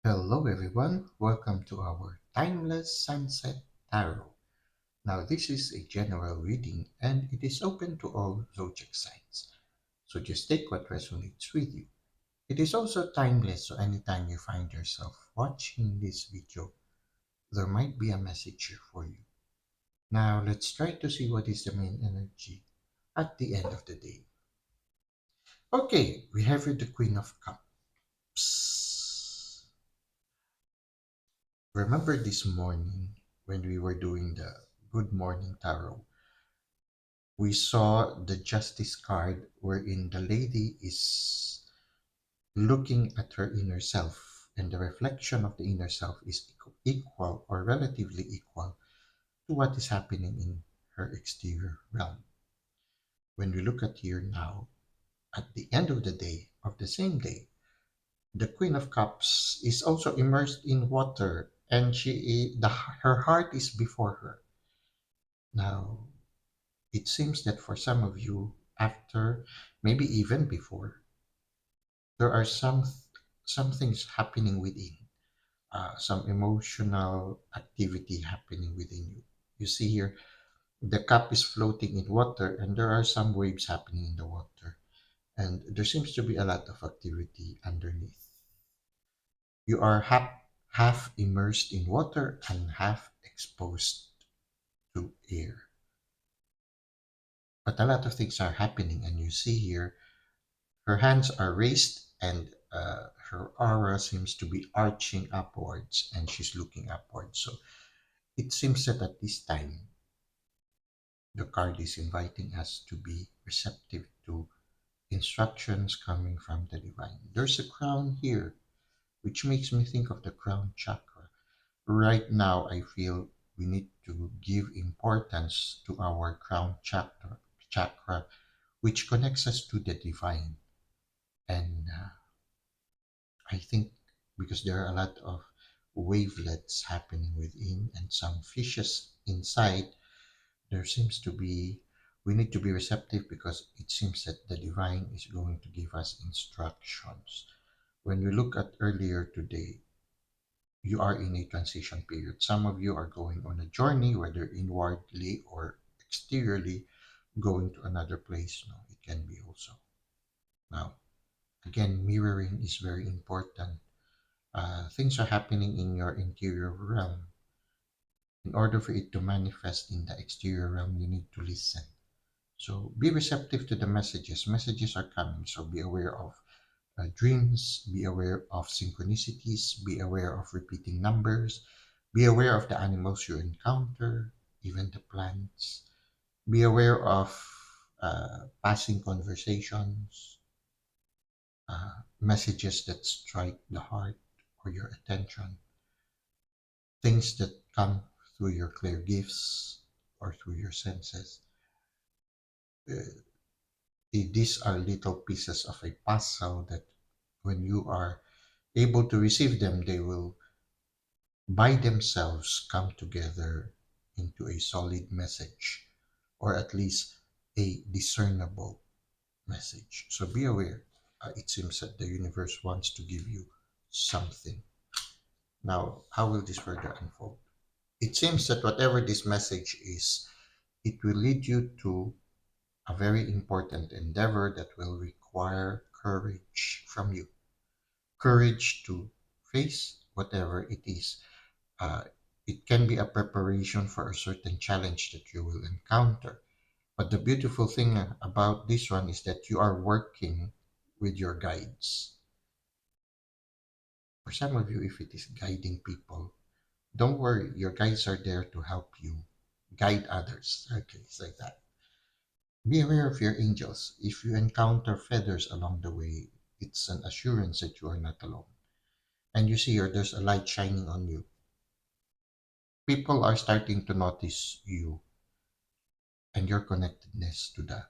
Hello everyone, welcome to our Timeless Sunset Tarot. Now this is a general reading and it is open to all zodiac signs. So just take what resonates with you. It is also timeless, so anytime you find yourself watching this video, there might be a message here for you. Now let's try to see what is the main energy at the end of the day. Okay, we have here the Queen of Cups. Remember this morning when we were doing the Good Morning Tarot, we saw the Justice card wherein the lady is looking at her inner self, and the reflection of the inner self is equal or relatively equal to what is happening in her exterior realm. When we look at here now, at the end of the day, of the same day, the Queen of Cups is also immersed in water, and her heart is before her. Now, it seems that for some of you, after, maybe even before, there are some things happening within, some emotional activity happening within you. You see here, the cup is floating in water, and there are some waves happening in the water, and there seems to be a lot of activity underneath. You are half immersed in water and half exposed to air. But a lot of things are happening, and you see here her hands are raised and her aura seems to be arching upwards and she's looking upwards. So it seems that at this time, the card is inviting us to be receptive to instructions coming from the divine. There's a crown here, which makes me think of the crown chakra. Right now, I feel we need to give importance to our chakra, which connects us to the divine. And I think because there are a lot of wavelets happening within and some fishes inside, there seems to be, we need to be receptive because it seems that the divine is going to give us instructions. When we look at earlier today, you are in a transition period. Some of you are going on a journey, whether inwardly or exteriorly, going to another place. No, it can be also. Now, again, mirroring is very important. Things are happening in your interior realm. In order for it to manifest in the exterior realm, you need to listen. So be receptive to the messages. Messages are coming. So be aware of dreams, be aware of synchronicities, be aware of repeating numbers, be aware of the animals you encounter, even the plants. Be aware of passing conversations, messages that strike the heart or your attention, things that come through your clear gifts or through your senses. Uh, these are little pieces of a puzzle that when you are able to receive them, they will by themselves come together into a solid message or at least a discernible message. So be aware. It seems that the universe wants to give you something. Now, how will this further unfold? It seems that whatever this message is, it will lead you to a very important endeavor that will require courage from you. Courage to face whatever it is. Uh, it can be a preparation for a certain challenge that you will encounter. But the beautiful thing about this one is that you are working with your guides. For some of you, if it is guiding people, don't worry, your guides are there to help you guide others. Okay, it's like that. Be aware of your angels. If you encounter feathers along the way, it's an assurance that you are not alone. And you see here, there's a light shining on you. People are starting to notice you and your connectedness to the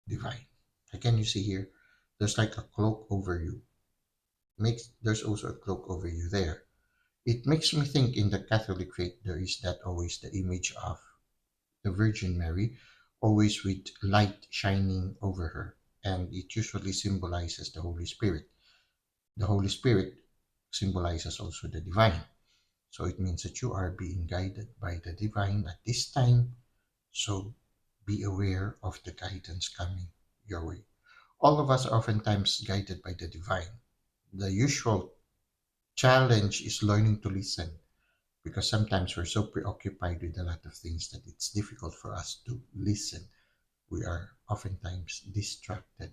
divine. Again, you see here, there's like a cloak over you. There's also a cloak over you there. It makes me think in the Catholic faith there is that always the image of the Virgin Mary, always with light shining over her, and it usually symbolizes the Holy Spirit. The Holy Spirit symbolizes also the divine. So it means that you are being guided by the divine at this time. So be aware of the guidance coming your way. All of us are oftentimes guided by the divine. The usual challenge is learning to listen, because sometimes we're so preoccupied with a lot of things that it's difficult for us to listen. We are oftentimes distracted.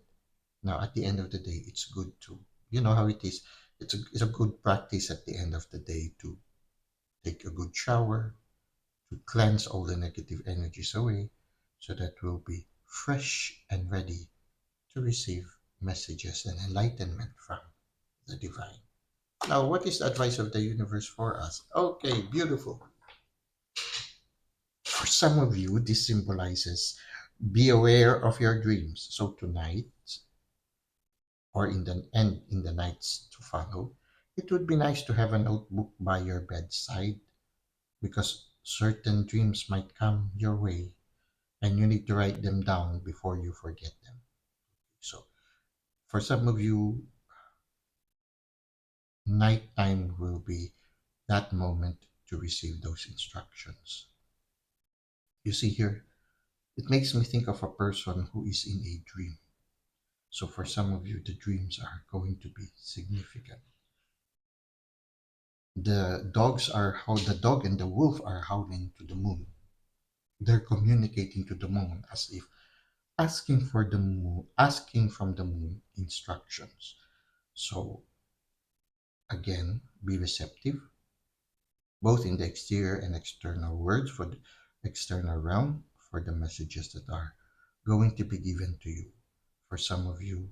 Now, at the end of the day, it's good to, you know how it is. It's a good practice at the end of the day to take a good shower, to cleanse all the negative energies away, so that we'll be fresh and ready to receive messages and enlightenment from the divine. Now, what is the advice of the universe for us? Okay, beautiful. For some of you, this symbolizes be aware of your dreams. So tonight, or in the nights to follow, it would be nice to have a notebook by your bedside, because certain dreams might come your way and you need to write them down before you forget them. So for some of you, nighttime will be that moment to receive those instructions. You see here, it makes me think of a person who is in a dream. So for some of you, the dreams are going to be significant. The dog and the wolf are howling to the moon. They're communicating to the moon as if asking from the moon instructions. So again, be receptive, both in the exterior and external words, for the external realm, for the messages that are going to be given to you. For some of you,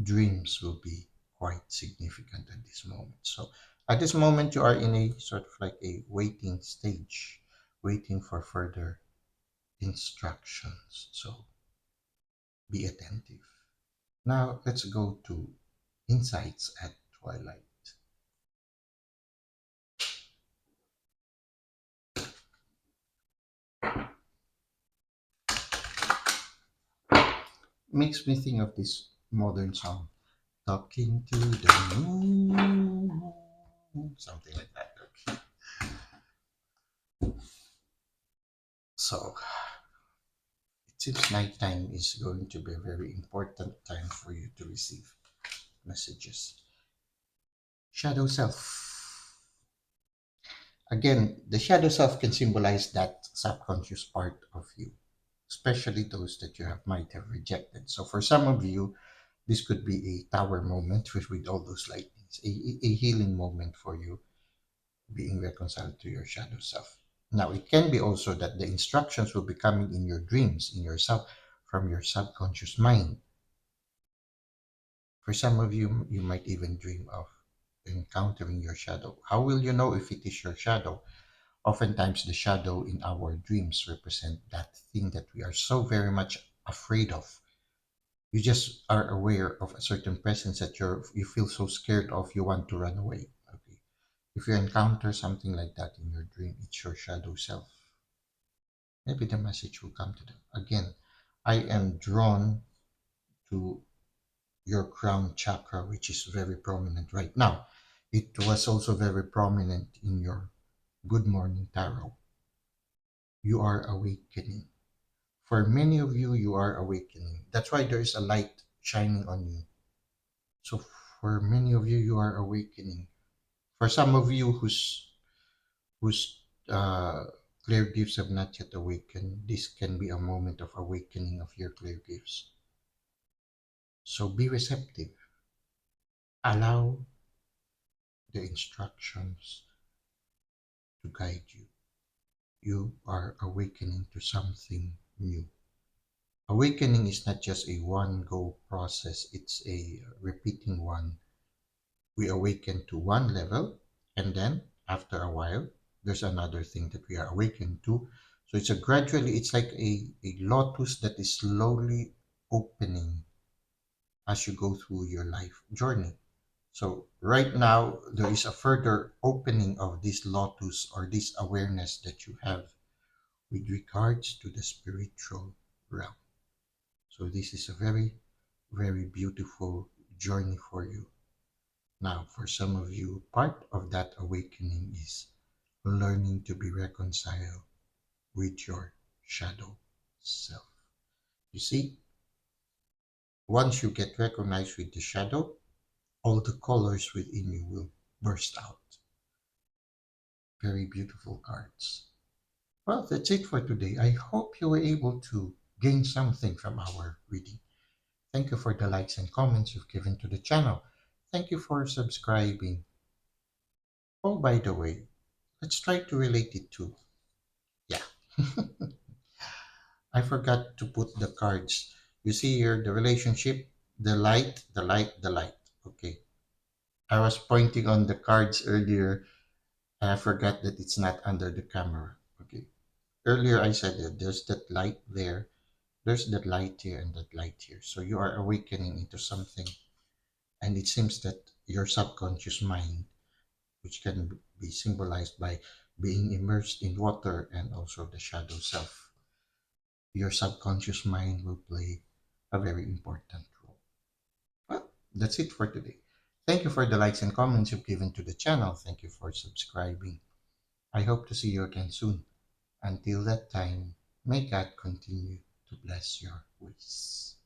dreams will be quite significant at this moment. So at this moment, you are in a sort of like a waiting stage, waiting for further instructions. So be attentive. Now let's go to insights at twilight. Makes me think of this modern song, Talking to the Moon, something like that. Okay. So it seems nighttime is going to be a very important time for you to receive messages. Shadow self. Again, the shadow self can symbolize that subconscious part of you, especially those that might have rejected. So for some of you, this could be a tower moment with all those lightnings, a healing moment for you, being reconciled to your shadow self. Now, it can be also that the instructions will be coming in your dreams, in yourself, from your subconscious mind. For some of you, you might even dream of encountering your shadow. How will you know if it is your shadow? Oftentimes, the shadow in our dreams represent that thing that we are so very much afraid of. You just are aware of a certain presence that you feel so scared of, you want to run away. Okay. If you encounter something like that in your dream, it's your shadow self. Maybe the message will come to them. Again, I am drawn to your crown chakra, which is very prominent right now. It was also very prominent in your Good Morning Tarot. You are awakening. For many of you, you are awakening. That's why there is a light shining on you. So for many of you, you are awakening. For some of you whose clear gifts have not yet awakened, this can be a moment of awakening of your clear gifts. So be receptive. Allow the instructions to guide you. You are awakening to something new. Awakening is not just a one go process, it's a repeating one. We awaken to one level, and then after a while, there's another thing that we are awakened to. So it's like a lotus that is slowly opening as you go through your life journey. So right now, there is a further opening of this lotus or this awareness that you have with regards to the spiritual realm. So this is a very, very beautiful journey for you. Now, for some of you, part of that awakening is learning to be reconciled with your shadow self. You see, once you get recognized with the shadow, all the colors within you will burst out. Very beautiful cards. Well, that's it for today. I hope you were able to gain something from our reading. Thank you for the likes and comments you've given to the channel. Thank you for subscribing. Oh, by the way, let's try to relate it to. Yeah, I forgot to put the cards. You see here the relationship, the light, the light, the light. Okay. I was pointing on the cards earlier and I forgot that it's not under the camera. Okay. Earlier I said that there's that light there, there's that light here and that light here. So you are awakening into something, and it seems that your subconscious mind, which can be symbolized by being immersed in water and also the shadow self, your subconscious mind will play a very important role. Well, that's it for today. Thank you for the likes and comments you've given to the channel. Thank you for subscribing. I hope to see you again soon. Until that time, may God continue to bless your ways.